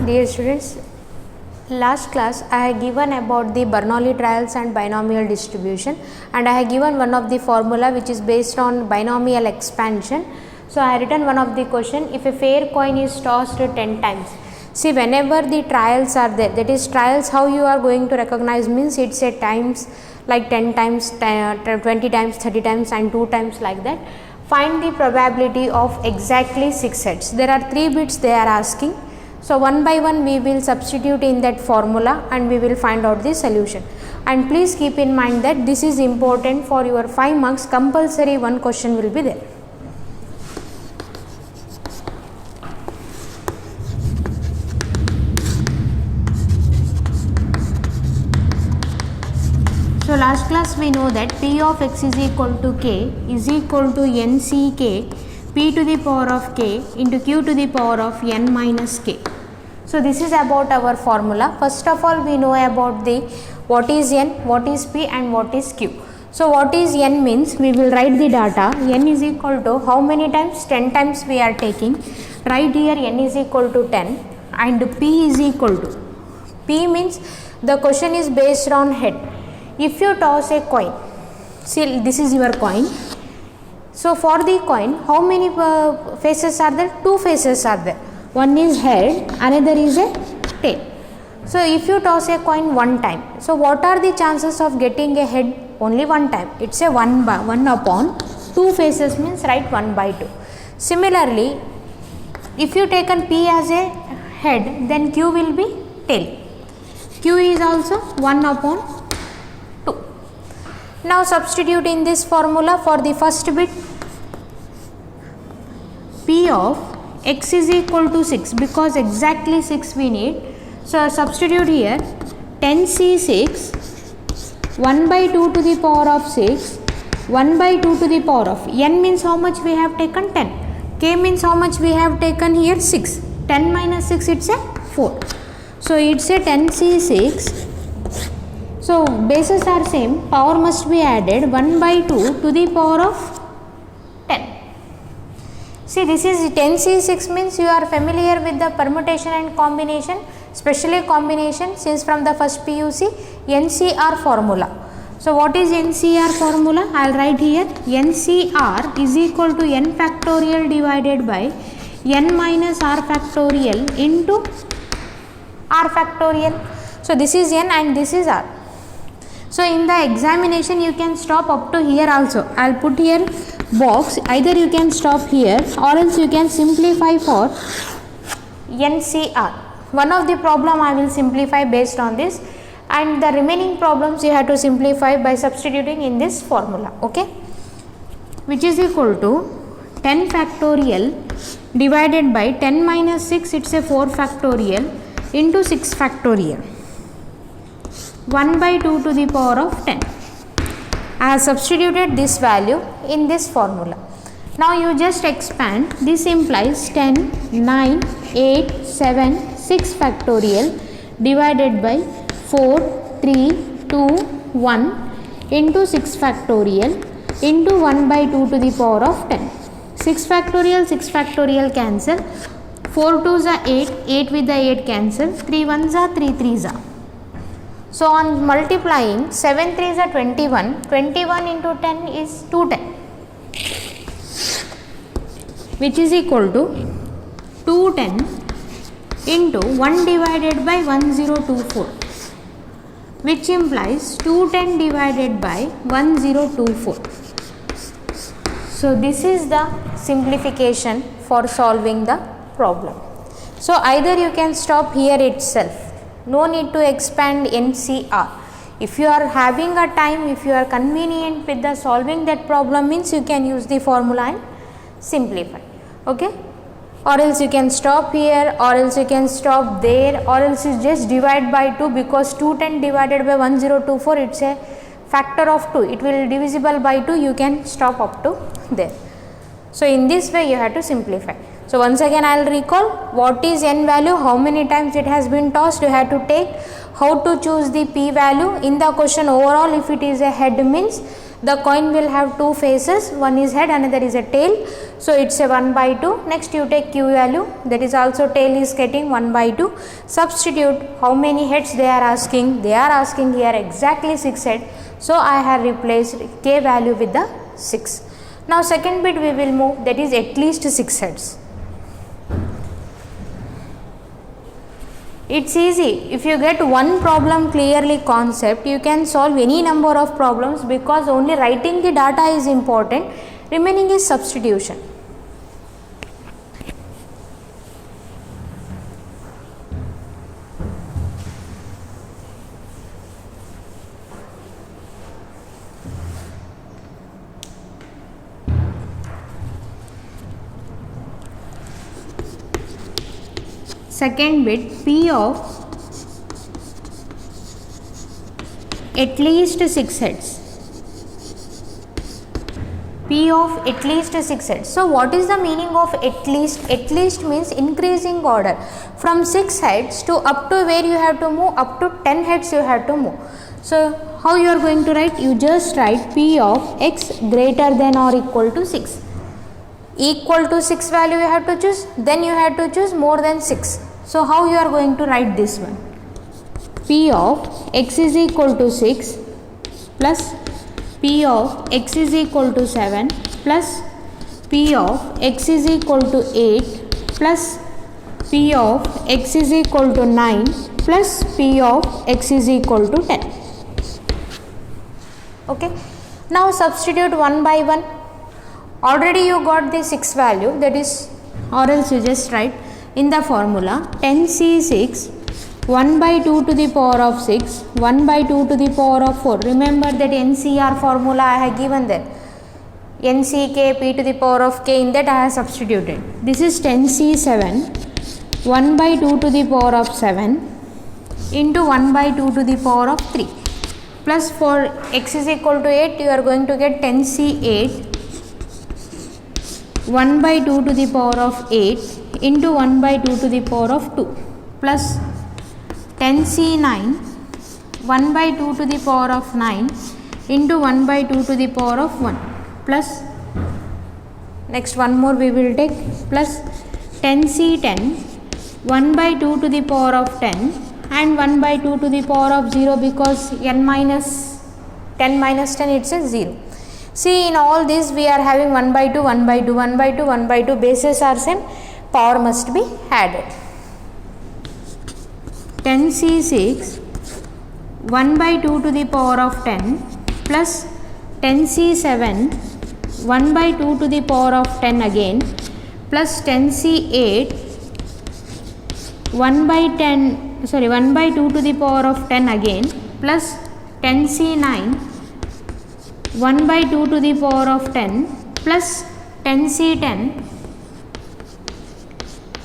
Dear students, last class I have given about the Bernoulli trials and binomial distribution, and I have given one of the formula which is based on binomial expansion. So, I have written one of the question, if a fair coin is tossed 10 times. See, whenever the trials are there, that is trials, how you are going to recognize means it is a times like 10 times, 20 times, 30 times and 2 times like that. Find the probability of exactly 6 heads. There are 3 bits they are asking. So, one by one we will substitute in that formula and we will find out the solution. And please keep in mind that this is important for your 5 marks, compulsory one question will be there. So, last class we know that P of x is equal to k is equal to n c k p to the power of k into q to the power of n minus k. So, this is about our formula. First of all, we know about the what is n, what is p and what is q. So, what is n means we will write the data. N is equal to how many times? 10 times we are taking. Right here n is equal to 10 and p is equal to. P means the question is based on head. If you toss a coin, see this is your coin. So, for the coin, how many faces are there? 2 faces are there. One is head, another is a tail. So, if you toss a coin one time, so what are the chances of getting a head? Only one time. It is a 1 upon 2 faces means write 1 by 2. Similarly, if you taken P as a head, then Q will be tail. Q is also 1 upon 2. Now, substitute in this formula for the first bit. P of x is equal to 6 because exactly 6 we need. So, substitute here 10c6 1 by 2 to the power of 6 1 by 2 to the power of n means how much we have taken 10, k means how much we have taken here 6, 10 minus 6 it is a 4. So, it is a 10c6. So, bases are same, power must be added 1 by 2 to the power of 10. See, this is 10c6 means you are familiar with the permutation and combination, especially combination, since from the first PUC NCR formula. So, what is NCR formula? I will write here NCR is equal to n factorial divided by n minus r factorial into r factorial. So, this is n and this is r. So, in the examination you can stop up to here also. I will put here box, either you can stop here or else you can simplify for NCR. One of the problem I will simplify based on this, and the remaining problems you have to simplify by substituting in this formula, okay, which is equal to 10 factorial divided by 10 minus 6, it is a 4 factorial into 6 factorial 1 by 2 to the power of 10. I have substituted this value in this formula. Now, you just expand, this implies 10, 9, 8, 7, 6 factorial divided by 4, 3, 2, 1 into 6 factorial into 1 by 2 to the power of 10. 6 factorial cancel, 4 2s are 8, 8 with the 8 cancel, 3 1s are 3 3s are. So, on multiplying 7 3s are 21, 21 into 10 is 210, which is equal to 210 into 1 divided by 1024, which implies 210 divided by 1024. So, this is the simplification for solving the problem. So, either you can stop here itself. No need to expand NCR. If you are having a time, if you are convenient with the solving that problem means you can use the formula and simplify, okay, or else you can stop here or else you can stop there or else you just divide by 2 because 210 divided by 1024 it is a factor of 2, it will divisible by 2, you can stop up to there. So, in this way you have to simplify. So, once again I will recall what is n value, how many times it has been tossed, you have to take, how to choose the p value in the question overall. If it is a head means The coin will have two faces, one is head, another is a tail. So it's a 1 by 2. Next you take q value, that is also tail is getting 1 by 2. Substitute how many heads they are asking. They are asking here exactly 6 heads. So I have replaced k value with the 6. Now second bit we will move, that is at least 6 heads. It's easy. If you get one problem clearly concept, you can solve any number of problems, because only writing the data is important, remaining is substitution. Second bit, P of at least 6 heads. P of at least 6 heads. So what is the meaning of at least? At least means increasing order. From 6 heads to up to where you have to move, up to 10 heads you have to move. So how you are going to write? You just write P of x greater than or equal to 6. Equal to 6 value you have to choose, then you have to choose more than 6. So how you are going to write this one? P of x is equal to 6 plus P of x is equal to 7 plus P of x is equal to 8 plus P of x is equal to 9 plus P of x is equal to 10. Okay. Now substitute one by one. Already you got the 6 value, that is, or else you just write in the formula 10c6 1 by 2 to the power of 6 1 by 2 to the power of 4. Remember that NCR formula I have given there. NCK p to the power of k, in that I have substituted. This is 10c7 1 by 2 to the power of 7 into 1 by 2 to the power of 3 plus for x is equal to 8 you are going to get 10c8 1 by 2 to the power of 8 into 1 by 2 to the power of 2 plus 10c9 1 by 2 to the power of 9 into 1 by 2 to the power of 1 plus next one more we will take plus 10c10 1 by 2 to the power of 10 and 1 by 2 to the power of 0, because n minus 10 minus 10 it's a 0. See, in all this we are having 1 by 2, 1 by 2, 1 by 2, 1 by 2, bases are same, power must be added. 10c6 1 by 2 to the power of 10 plus 10c7 1 by 2 to the power of 10 again plus 10c8 1 by 2 to the power of 10 again plus 10c9 1 by 2 to the power of 10 plus 10c10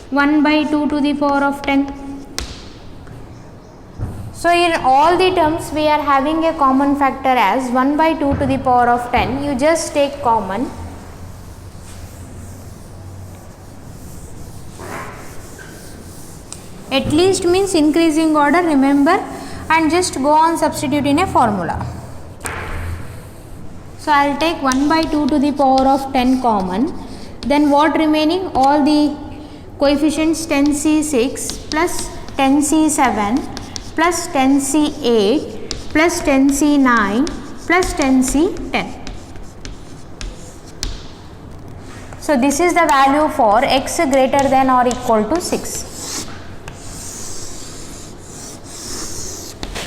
1 by 2 to the power of 10. So in all the terms we are having a common factor as 1 by 2 to the power of 10. You just take common. At least means increasing order, remember, and just go on substitute in a formula. So I will take 1 by 2 to the power of 10 common. Then what remaining? All the coefficients 10c6 plus 10c7 plus 10c8 plus 10c9 plus 10c10. So this is the value for x greater than or equal to 6.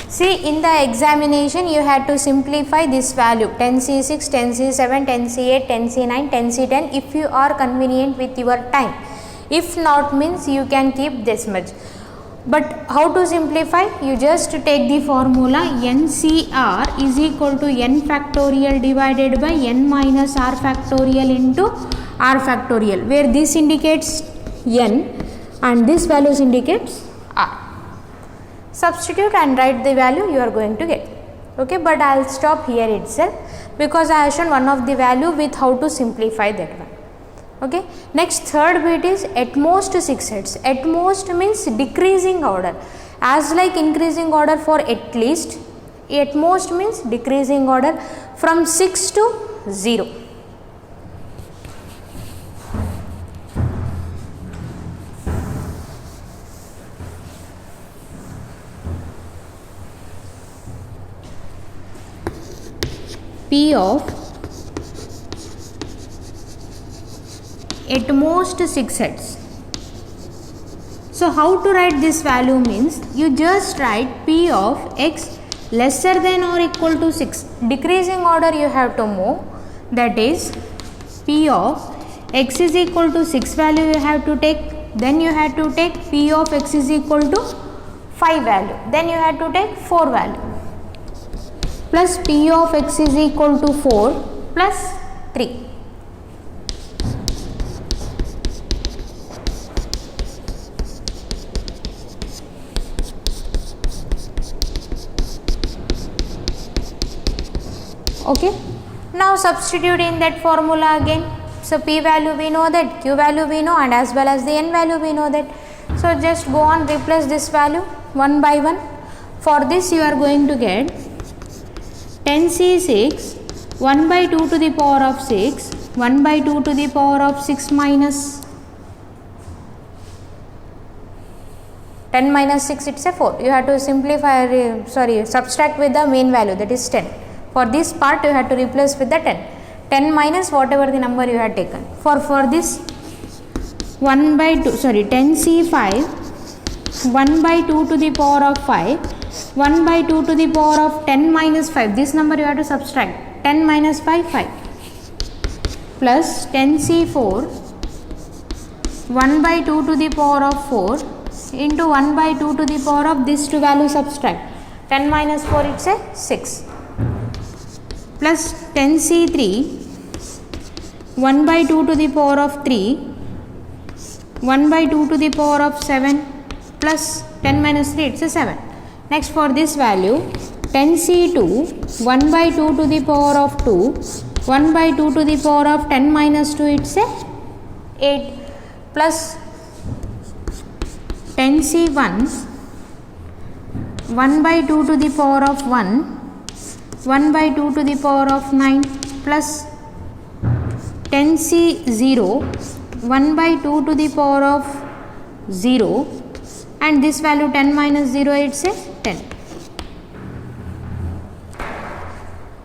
See, in the examination you had to simplify this value 10c6, 10c7, 10c8, 10c9, 10c10 if you are convenient with your time. If not means you can keep this much. But how to simplify? You just take the formula NCR is equal to n factorial divided by n minus r factorial into r factorial, where this indicates n and this values indicates r. Substitute and write the value you are going to get. Okay, but I will stop here itself because I have shown one of the value with how to simplify that one. Okay, next third bit is at most 6 heads. At most means decreasing order, as like increasing order for at least, At most means decreasing order from 6 to 0. P of at most 6 heads. So how to write this value means you just write P of x lesser than or equal to 6. Decreasing order you have to move, that is P of x is equal to 6 value you have to take, then you have to take P of x is equal to 5 value, then you have to take 4 value, plus P of x is equal to 4 plus 3. Okay, now substitute in that formula again. So P value we know that, Q value we know, and as well as the N value we know that. So just go on, replace this value one by one. For this you are going to get 10C6 1 by 2 to the power of 6, 1 by 2 to the power of 6 minus 10 minus 6, it's a 4. You have to simplify, subtract with the main value, that is 10. For this part you have to replace with the 10. 10 minus whatever the number you have taken. For this 1 by 2, 10C5 1 by 2 to the power of 5, 1 by 2 to the power of 10 minus 5. This number you have to subtract. 10 minus 5, 5. Plus 10C4 1 by 2 to the power of 4 into 1 by 2 to the power of this two value subtract. 10 minus 4, it's a 6. Plus 10C3 1 by 2 to the power of 3, 1 by 2 to the power of 7 plus 10 minus 3, it's a 7. Next for this value 10C2 1 by 2 to the power of 2, 1 by 2 to the power of 10 minus 2, it's a 8, plus 10C1 1 by 2 to the power of 1, 1 by 2 to the power of 9 plus 10C0 1 by 2 to the power of 0, and this value 10 minus 0, it's a 10.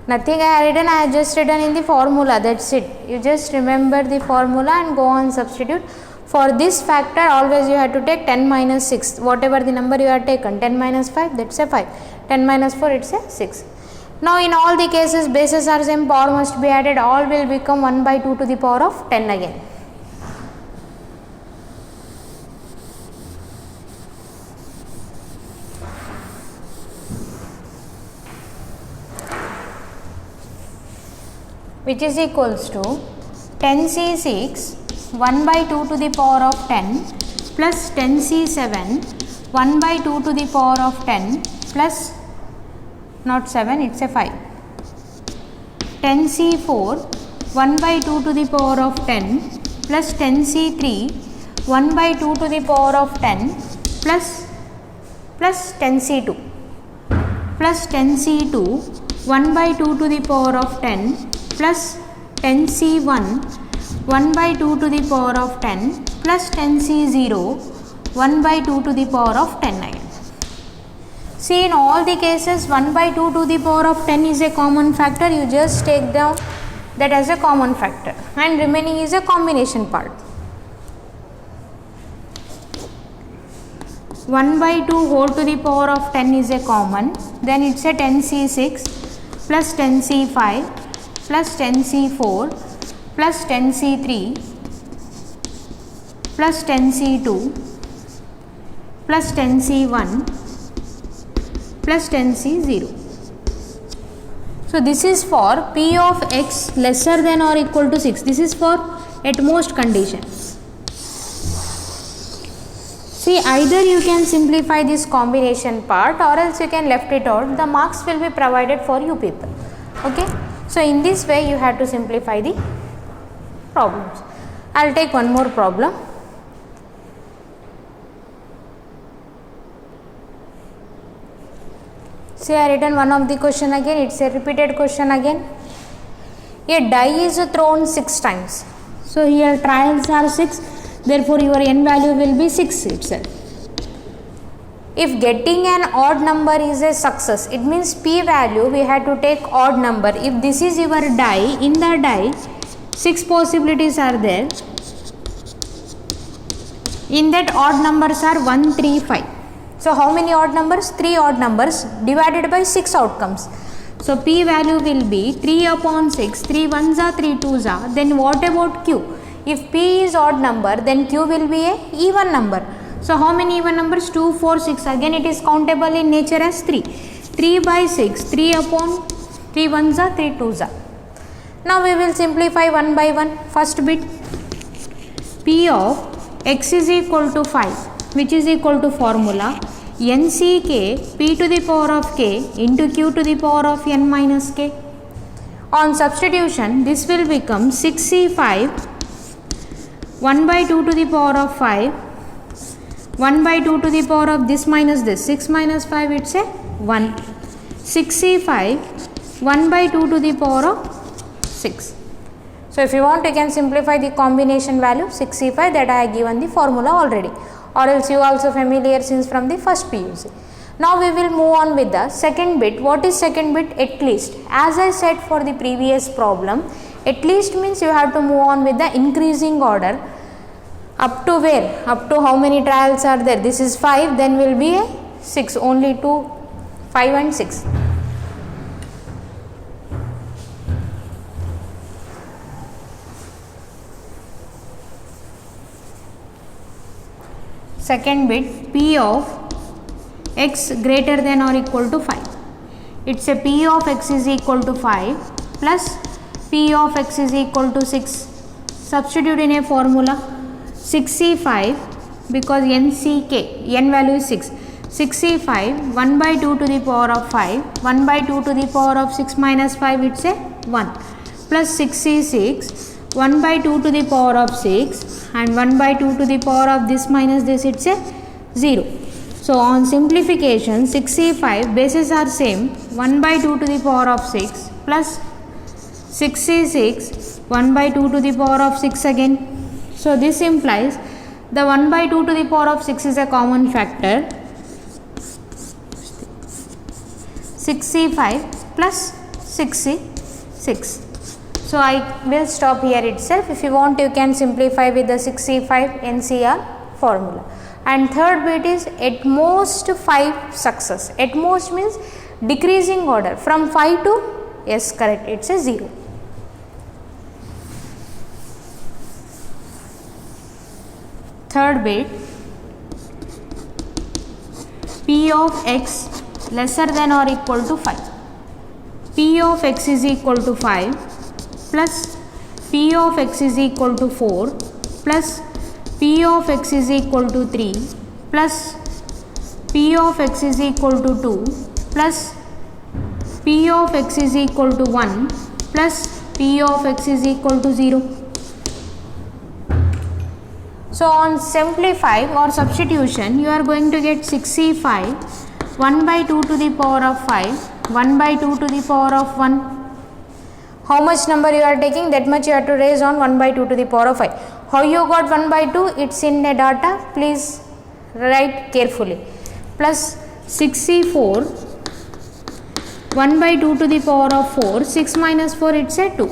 Nothing I have written, I have just written in the formula, that's it. You just remember the formula and go on substitute. For this factor always you have to take 10 minus 6, whatever the number you have taken. 10 minus 5, that's a 5. 10 minus 4, it's a 6. Now in all the cases bases are same, power must be added, all will become 1 by 2 to the power of 10 again. Which is equals to 10C6 1 by 2 to the power of 10 plus 10C7 1 by 2 to the power of 10 plus not 7, it's a 5. 10C4 1 by 2 to the power of 10 plus 10C3 1 by 2 to the power of 10 plus 10C2 plus 10C2 1 by 2 to the power of 10 plus 10C1 1 by 2 to the power of 10 plus 10C0 1 by 2 to the power of 10 again. See, in all the cases 1 by 2 to the power of 10 is a common factor, you just take down that as a common factor, and remaining is a combination part. 1 by 2 whole to the power of 10 is a common, then it's a 10C6 plus 10C5 plus 10C4 plus 10C3 plus 10C2 plus 10C1 plus 10C0. So this is for P of x lesser than or equal to 6. This is for at most condition. See, either you can simplify this combination part or else you can left it out. The marks will be provided for you people. Okay. So in this way you have to simplify the problems. I will take one more problem. See, I written one of the question again. It's a repeated question again. A die is thrown 6 times. So here trials are 6. Therefore, your n value will be 6 itself. If getting an odd number is a success, it means p value we had to take odd number. If this is your die, in the die 6 possibilities are there. In that odd numbers are 1, 3, 5. So how many odd numbers? 3 odd numbers divided by 6 outcomes. So p value will be 3 upon 6, 3 ones are 3 twos are. Then what about q? If p is odd number, then q will be a even number. So how many even numbers? 2, 4, 6. Again it is countable in nature as 3. 3 by 6, 3 upon 3 ones are 3 twos are. Now we will simplify one by one. First bit, p of x is equal to 5, which is equal to formula nck p to the power of k into q to the power of n minus k. On substitution, this will become 6c5 1 by 2 to the power of 5, 1 by 2 to the power of this minus this, 6 minus 5 it's a 1, 6c5 1 by 2 to the power of 6. So if you want, you can simplify the combination value 6c5, that I have given the formula already, or else you also familiar since from the first PUC. Now we will move on with the second bit. What is second bit? At least. As I said for the previous problem, at least means you have to move on with the increasing order. Up to where? Up to how many trials are there? This is 5, then will be a 6, only 2, 5 and 6. Second bit, p of x greater than or equal to 5. It's a p of x is equal to 5 plus p of x is equal to 6. Substitute in a formula 6c5 because nck, n value is 6. 6c5 1 by 2 to the power of 5, 1 by 2 to the power of 6 minus 5 it's a 1 plus 6c6 1 by 2 to the power of 6 and 1 by 2 to the power of this minus this it's a 0. So on simplification 6c5 bases are same, 1 by 2 to the power of 6 plus 6c6 1 by 2 to the power of 6 again. So this implies the 1 by 2 to the power of 6 is a common factor, 6c5 plus 6c6. So I will stop here itself. If you want, you can simplify with the 6c5 NCR formula. And third bit is at most 5 success. At most means decreasing order from 5 to, yes correct, it's a 0. Third bit, p of x lesser than or equal to 5. P of x is equal to 5 plus p of x is equal to 4 plus p of x is equal to 3 plus p of x is equal to 2 plus p of x is equal to 1 plus p of x is equal to 0. So on simplify or substitution, you are going to get 6c5 1 by 2 to the power of 5, 1 by 2 to the power of 1. How much number you are taking, that much you have to raise on 1 by 2 to the power of 5. How you got 1 by 2? It's in the data, please write carefully. Plus 6c4 1 by 2 to the power of 4, 6 minus 4 it's a 2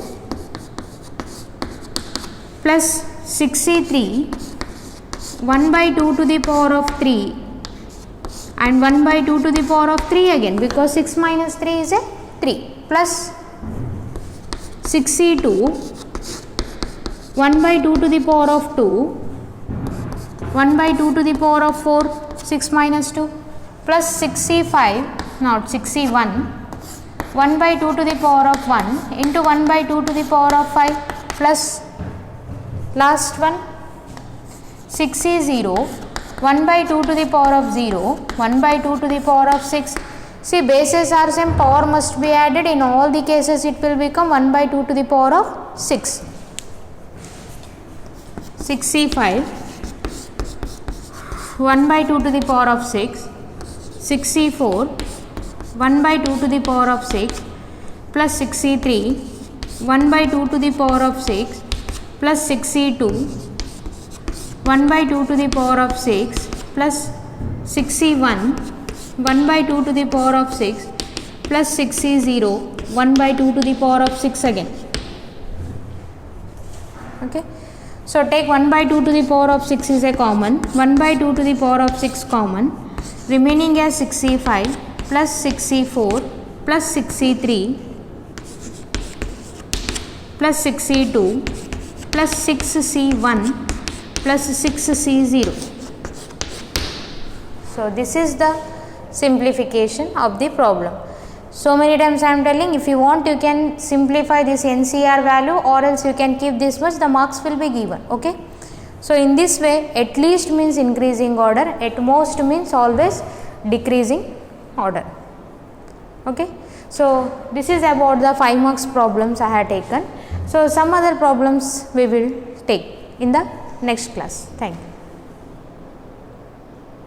plus 6c3 1 by 2 to the power of 3 and 1 by 2 to the power of 3 again, because 6 minus 3 is a 3 plus 6c2 1 by 2 to the power of 2, 1 by 2 to the power of 4, 6 minus 2 plus 6c5, not 6c1 1 by 2 to the power of 1 into 1 by 2 to the power of 5 plus last one 6c0 1 by 2 to the power of 0, 1 by 2 to the power of 6. See, bases are same, power must be added. In all the cases it will become 1 by 2 to the power of 6. 6c5 1 by 2 to the power of 6, 6c4 1 by 2 to the power of 6 plus 6c3, 1 by 2 to the power of 6 plus 6c2, 1 by 2 to the power of 6 plus 6c1, 1 by 2 to the power of 6 plus 6c0, 1 by 2 to the power of 6 again. Okay. So take 1 by 2 to the power of 6 is a common, 1 by 2 to the power of 6 common, remaining as 6c5 plus 6c4 plus 6c3 plus 6c2 plus 6c1 plus 6c0. So this is the simplification of the problem. So many times I am telling, if you want you can simplify this NCR value, or else you can keep this much, the marks will be given. Okay. So in this way, at least means increasing order, at most means always decreasing order. Okay. So this is about the 5 marks problems I have taken. So some other problems we will take in the next class. Thank you.